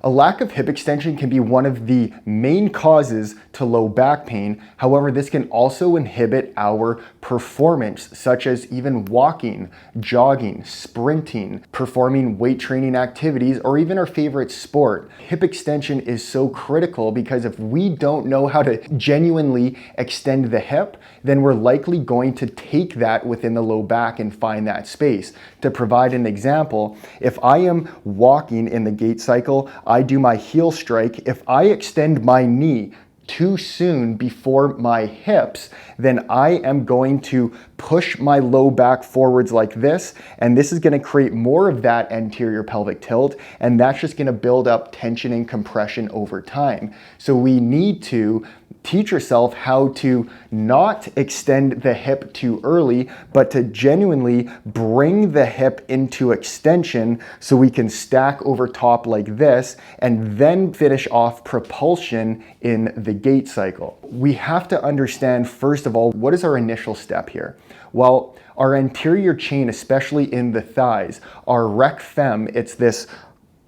A lack of hip extension can be one of the main causes to low back pain. However, this can also inhibit our performance, such as even walking, jogging, sprinting, performing weight training activities, or even our favorite sport. Hip extension is so critical because if we don't know how to genuinely extend the hip, then we're likely going to take that within the low back and find that space. To provide an example, if I am walking in the gait cycle, I do my heel strike. If I extend my knee too soon before my hips, then I am going to push my low back forwards like this, and this is going to create more of that anterior pelvic tilt, and that's just going to build up tension and compression over time. So we need to teach yourself how to not extend the hip too early, but to genuinely bring the hip into extension so we can stack over top like this and then finish off propulsion in the gait cycle. We have to understand, first of all, what is our initial step here? Well, our anterior chain, especially in the thighs, our rec fem, it's this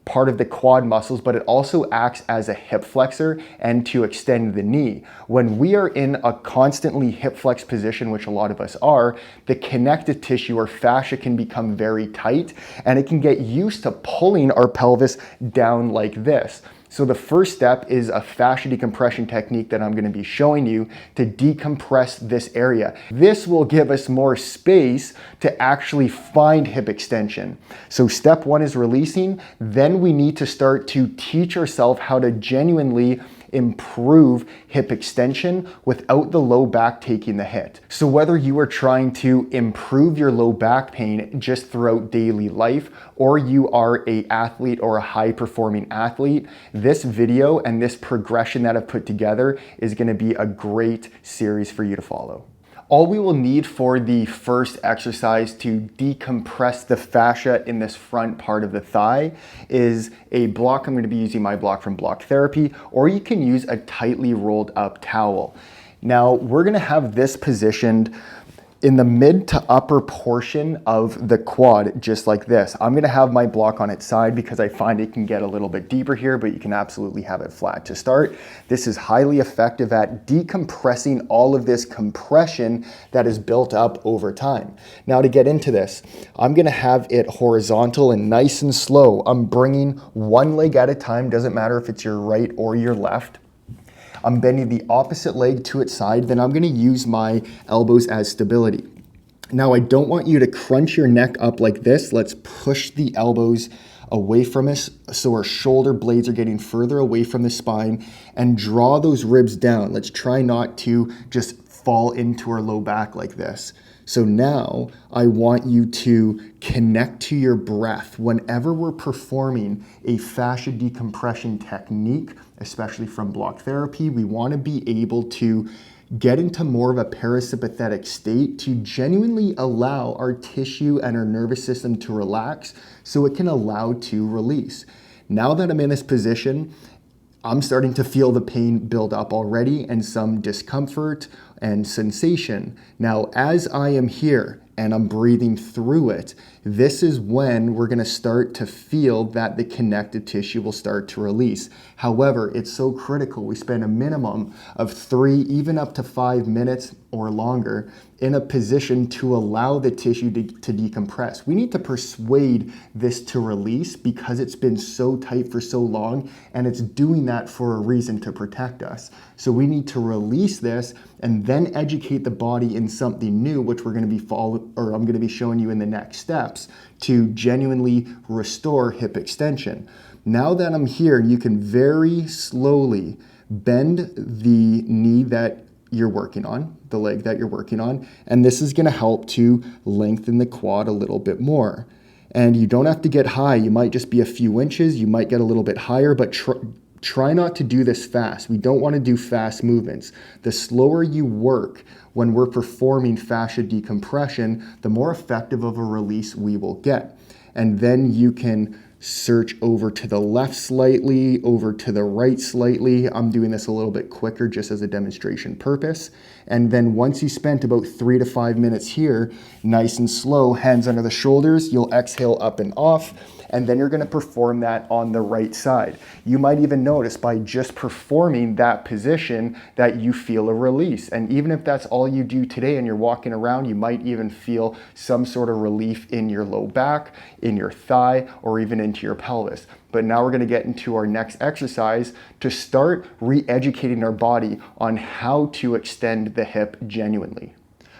part of the quad muscles, but it also acts as a hip flexor and to extend the knee. When we are in a constantly hip flex position, which a lot of us are, the connective tissue or fascia can become very tight and it can get used to pulling our pelvis down like this. So the first step is a fascia decompression technique that I'm going to be showing you to decompress this area. This will give us more space to actually find hip extension. So step one is releasing. Then we need to start to teach ourselves how to genuinely improve hip extension without the low back taking the hit. So whether you are trying to improve your low back pain just throughout daily life, or you are an athlete or a high performing athlete, this video and this progression that I've put together is going to be a great series for you to follow. All we will need for the first exercise to decompress the fascia in this front part of the thigh is a block. I'm going to be using my block from Block Therapy, or you can use a tightly rolled up towel. Now we're going to have this positioned in the mid to upper portion of the quad, just like this. I'm gonna have my block on its side because I find it can get a little bit deeper here, but you can absolutely have it flat to start. This is highly effective at decompressing all of this compression that is built up over time. Now to get into this, I'm gonna have it horizontal and nice and slow. I'm bringing one leg at a time, doesn't matter if it's your right or your left. I'm bending the opposite leg to its side, then I'm gonna use my elbows as stability. Now I don't want you to crunch your neck up like this. Let's push the elbows away from us so our shoulder blades are getting further away from the spine, and draw those ribs down. Let's try not to just fall into our low back like this. So now I want you to connect to your breath. Whenever we're performing a fascia decompression technique, especially from Block Therapy, we want to be able to get into more of a parasympathetic state to genuinely allow our tissue and our nervous system to relax so it can allow to release. Now that I'm in this position, I'm starting to feel the pain build up already and some discomfort and sensation. Now, as I am here and I'm breathing through it, this is when we're gonna start to feel that the connective tissue will start to release. However, it's so critical. We spend a minimum of 3, even up to 5 minutes or longer in a position to allow the tissue to decompress. We need to persuade this to release because it's been so tight for so long, and it's doing that for a reason, to protect us. So we need to release this and then educate the body in something new, which I'm going to be showing you in the next steps to genuinely restore hip extension. Now that I'm here, you can very slowly bend the knee that you're working on, the leg that you're working on, and this is going to help to lengthen the quad a little bit more. And you don't have to get high. You might just be a few inches. You might get a little bit higher, but try not to do this fast. We don't want to do fast movements. The slower you work when we're performing fascia decompression, the more effective of a release we will get. And then you can search over to the left slightly, over to the right slightly. I'm doing this a little bit quicker just as a demonstration purpose. And then once you spent about 3 to 5 minutes here, nice and slow, hands under the shoulders, you'll exhale up and off. and then you're going to perform that on the right side. You might even notice by just performing that position that you feel a release. And even if that's all you do today and you're walking around, you might even feel some sort of relief in your low back, in your thigh, or even into your pelvis. But now we're going to get into our next exercise to start re-educating our body on how to extend the hip genuinely.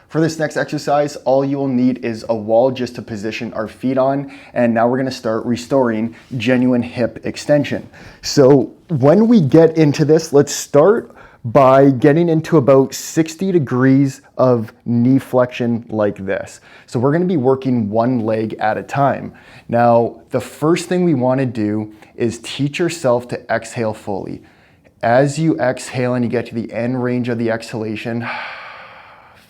For this next exercise, all you will need is a wall just to position our feet on. And now we're going to start restoring genuine hip extension. So when we get into this, let's start by getting into about 60 degrees of knee flexion like this. So we're going to be working one leg at a time. Now, the first thing we want to do is teach yourself to exhale fully. As you exhale and you get to the end range of the exhalation,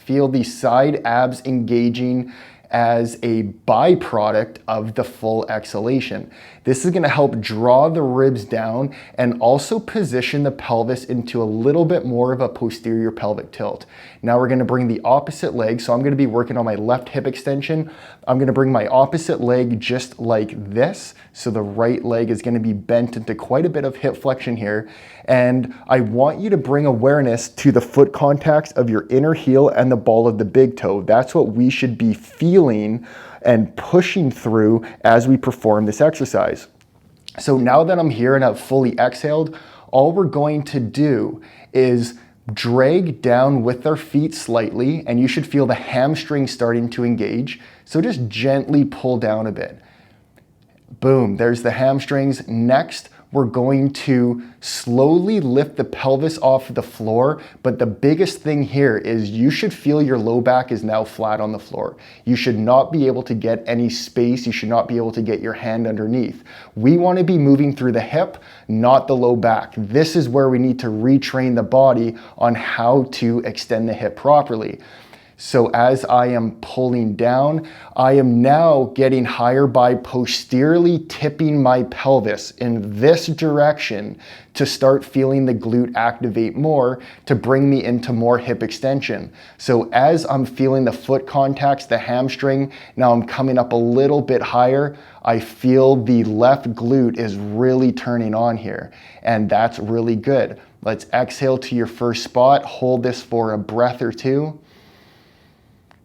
feel the side abs engaging as a byproduct of the full exhalation. This is going to help draw the ribs down and also position the pelvis into a little bit more of a posterior pelvic tilt. Now we're going to bring the opposite leg. So I'm going to be working on my left hip extension. I'm going to bring my opposite leg just like this. So the right leg is going to be bent into quite a bit of hip flexion here. And I want you to bring awareness to the foot contacts of your inner heel and the ball of the big toe. That's what we should be feeling and pushing through as we perform this exercise. So now that I'm here and I've fully exhaled, all we're going to do is drag down with our feet slightly, and you should feel the hamstring starting to engage. So just gently pull down a bit. Boom, there's the hamstrings. Next, we're going to slowly lift the pelvis off the floor, but the biggest thing here is you should feel your low back is now flat on the floor. You should not be able to get any space. You should not be able to get your hand underneath. We want to be moving through the hip, not the low back. This is where we need to retrain the body on how to extend the hip properly. So as I am pulling down, I am now getting higher by posteriorly tipping my pelvis in this direction to start feeling the glute activate more to bring me into more hip extension. So as I'm feeling the foot contacts, the hamstring, now I'm coming up a little bit higher. I feel the left glute is really turning on here, and that's really good. Let's exhale to your first spot. Hold this for a breath or two.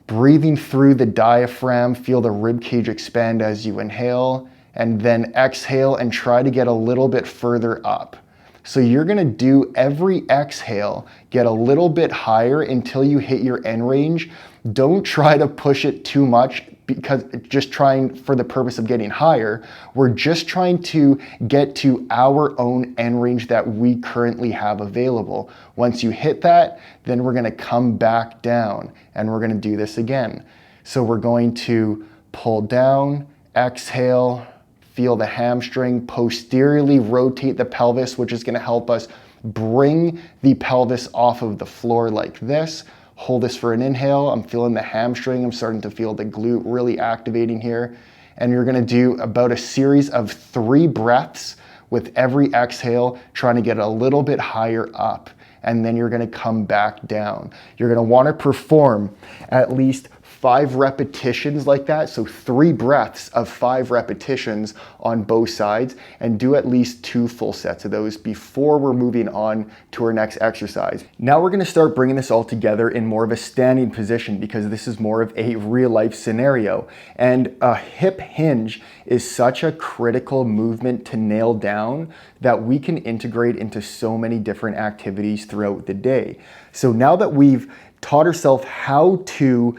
Breathing through the diaphragm, feel the rib cage expand as you inhale, and then exhale and try to get a little bit further up. So you're gonna do every exhale, get a little bit higher until you hit your end range. Don't try to push it too much because just trying for the purpose of getting higher. We're just trying to get to our own end range that we currently have available. Once you hit that, then we're gonna come back down and we're gonna do this again. So we're going to pull down, exhale, feel the hamstring, posteriorly rotate the pelvis, which is gonna help us bring the pelvis off of the floor like this. Hold this for an inhale. I'm feeling the hamstring. I'm starting to feel the glute really activating here. And you're gonna do about a series of 3 breaths with every exhale, trying to get a little bit higher up. And then you're gonna come back down. You're gonna wanna perform at least 5 repetitions like that. So 3 breaths of 5 repetitions on both sides, and do at least 2 full sets of those before we're moving on to our next exercise. Now we're gonna start bringing this all together in more of a standing position because this is more of a real life scenario. And a hip hinge is such a critical movement to nail down that we can integrate into so many different activities throughout the day. So now that we've taught ourselves how to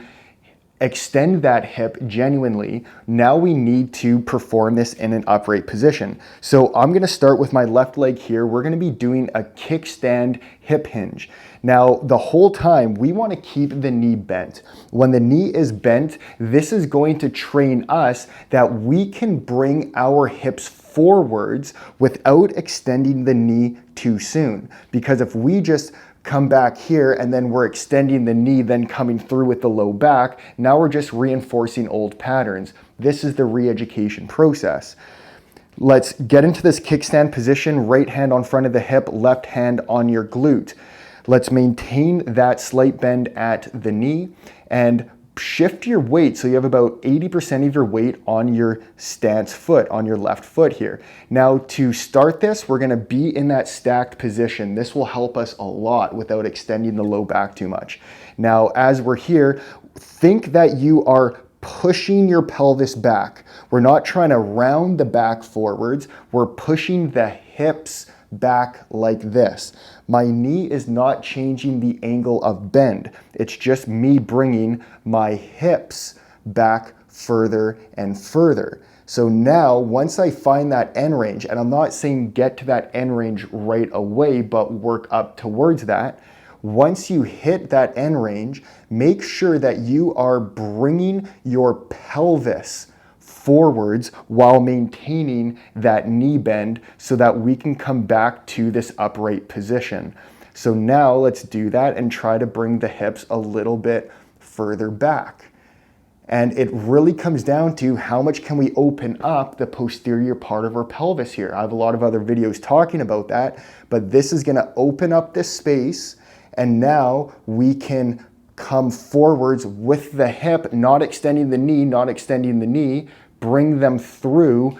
extend that hip genuinely, now we need to perform this in an upright position. So I'm gonna start with my left leg here. We're gonna be doing a kickstand hip hinge. Now, the whole time we wanna keep the knee bent. When the knee is bent, this is going to train us that we can bring our hips forwards without extending the knee too soon. Because if we just come back here and then we're extending the knee, then coming through with the low back, now we're just reinforcing old patterns. This is the re-education process. Let's get into this kickstand position, right hand on front of the hip, left hand on your glute. Let's maintain that slight bend at the knee and shift your weight so you have about 80% of your weight on your stance foot, on your left foot here. Now to start this, we're gonna be in that stacked position. This will help us a lot without extending the low back too much. Now, as we're here, think that you are pushing your pelvis back. We're not trying to round the back forwards. We're pushing the hips back like this. My knee is not changing the angle of bend. It's just me bringing my hips back further and further. So now, once I find that end range, and I'm not saying get to that end range right away, but work up towards that. Once you hit that end range, make sure that you are bringing your pelvis forwards while maintaining that knee bend so that we can come back to this upright position. So now let's do that and try to bring the hips a little bit further back. And it really comes down to how much can we open up the posterior part of our pelvis here. I have a lot of other videos talking about that, but this is gonna open up this space, and now we can come forwards with the hip, not extending the knee, bring them through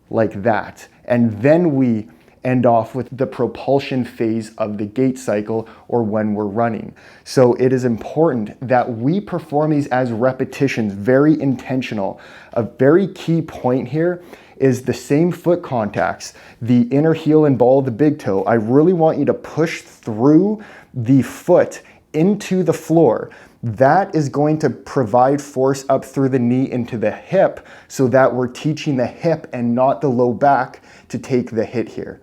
like that. And then we end off with the propulsion phase of the gait cycle, or when we're running. So it is important that we perform these as repetitions, very intentional. A very key point here is the same foot contacts, the inner heel and ball of the big toe. I really want you to push through the foot into the floor. That is going to provide force up through the knee into the hip so that we're teaching the hip and not the low back to take the hit here.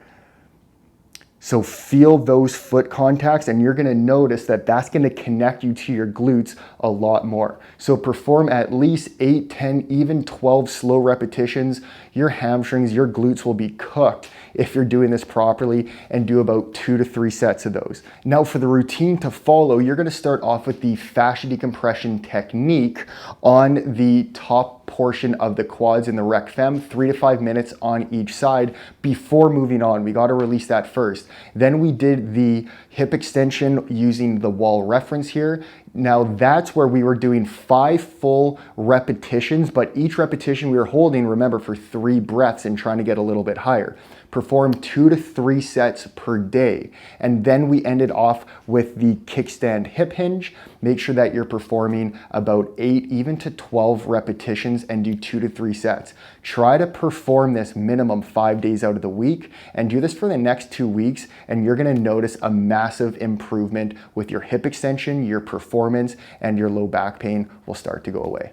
So feel those foot contacts, and you're gonna notice that that's gonna connect you to your glutes a lot more. So perform at least 8, 10, even 12 slow repetitions. Your hamstrings, your glutes will be cooked if you're doing this properly, and do about 2 to 3 sets of those. Now for the routine to follow, you're gonna start off with the fascia decompression technique on the top portion of the quads in the rec fem, 3 to 5 minutes on each side before moving on. We got to release that first. Then we did the hip extension using the wall reference here. Now that's where we were doing 5 full repetitions, but each repetition we were holding, remember, for 3 breaths and trying to get a little bit higher. Perform 2 to 3 sets per day. And then we ended off with the kickstand hip hinge. Make sure that you're performing about 8, even to 12 repetitions, and do 2 to 3 sets. Try to perform this minimum 5 days out of the week, and do this for the next 2 weeks, and you're gonna notice a massive improvement with your hip extension, your performance, and your low back pain will start to go away.